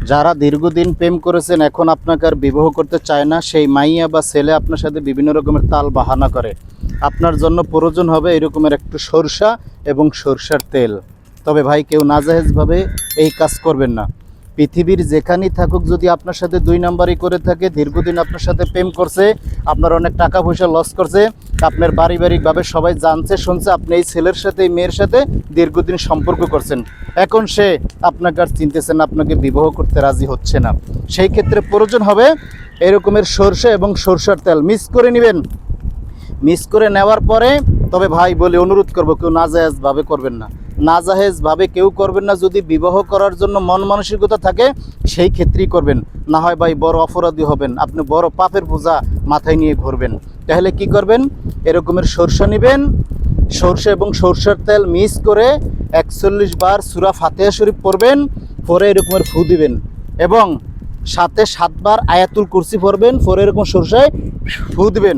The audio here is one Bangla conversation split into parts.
যারা দীর্ঘদিন প্রেম করেছেন এখন আপনাকে আর বিবাহ করতে চায় না, সেই মাইয়া বা ছেলে আপনার সাথে বিভিন্ন রকমের তাল বাহানা করে। আপনার জন্য প্রয়োজন হবে এরকমের একটু সরষা এবং সরষার তেল। তবে ভাই কেউ নাজায়েজভাবে এই কাজ করবেন না। পৃথিবীর যেখানেই থাকুক, যদি আপনার সাথে দুই নাম্বারই করে থাকে, দীর্ঘদিন আপনার সাথে প্রেম করছে, আপনার অনেক টাকা পয়সা লস করছে, আপনার পারিবারিকভাবে সবাই জানছে শুনছে আপনি এই ছেলের সাথে এই মেয়ের সাথে দীর্ঘদিন সম্পর্ক করছেন, এখন সে আপনাকে আর চিনতেছে না, আপনাকে বিবাহ করতে রাজি হচ্ছে না, সেই ক্ষেত্রে প্রয়োজন হবে এরকমের সরষে এবং সরষার তেল মিক্স করে নেবেন। মিক্স করে নেওয়ার পরে, তবে ভাই বলে অনুরোধ করব, কেউ নাজায়েজভাবে করবেন না, নাজায়েজভাবে কেউ করবেন না। যদি বিবাহ করার জন্য মন মানসিকতা থাকে সেই ক্ষেত্রেই করবেন, না হয় ভাই বড় অপরাধী হবেন, আপনি বড় পাপের বোঝা মাথায় নিয়ে ঘুরবেন। তাহলে কি করবেন, এরকমের সরষা নেবেন, সরষে এবং সরষের তেল মিক্স করে 41 বার সূরা ফাতিহা শরীফ পড়বেন, পরে এরকমের ফু দিবেন এবং সাথে 7 বার আয়াতুল কুরসি পড়বেন, পরে এরকম সরষায় ফু দিবেন।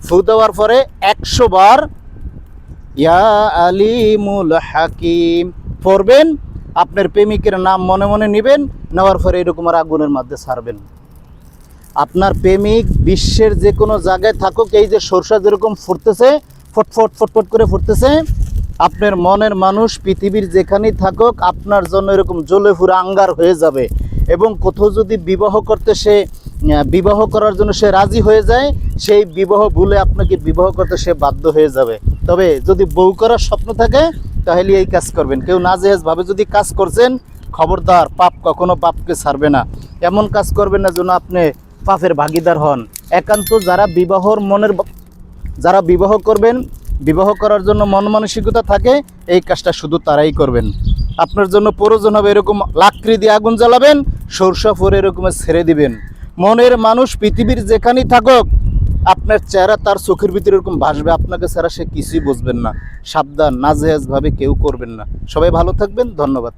ফু দেওয়ার পরে 100 বার ইয়া আলিমুল হাকিম পড়বেন। আপনার প্রেমিকের নাম মনে মনে নেবেন, নেওয়ার পরে এরকম আর আগুনের মধ্যে ছাড়বেন। আপনার প্রেমিক বিশ্বের যে কোনো জায়গায় থাকুক, এই যে সরষা যেরকম ফুটতেছে, ফটফট ফটফট করে ফুটতেছে, আপনার মনের মানুষ পৃথিবীর যেখানেই থাকুক আপনার জন্য এরকম জ্বলে পুরো আঙ্গার হয়ে যাবে। এবং কোথাও যদি বিবাহ করার জন্য সে রাজি হয়ে যায়, সেই বিবাহ ভুলে আপনাকে বিবাহ করতে সে বাধ্য হয়ে যাবে। তবে যদি বউ করার স্বপ্ন থাকে তাহলে এই কাজ করবেন। কেউ নাজায়েজভাবে যদি কাজ করছেন, খবরদার, পাপ কখনো পাপকে ছাড়বে না। এমন কাজ করবেন না যেন আপনি পাপের ভাগীদার হন। একান্ত যারা বিবাহ করবেন, বিবাহ করার জন্য মন মানসিকতা থাকে, এই কাজটা শুধু তারাই করবেন। আপনার জন্য প্রয়োজন হবে এরকম লাকড়ি দিয়ে আগুন জ্বালাবেন, সরষা পরে এরকম ছেড়ে দিবেন। মনের মানুষ পৃথিবীর যেখানেই থাকুক আপনার চেহারা তার চোখের ভিতরে এরকম ভাসবে, আপনাকে ছাড়া সে কিছুই বুঝবেন না। সাবধান, নাজায়েজভাবে কেউ করবেন না। সবাই ভালো থাকবেন, ধন্যবাদ।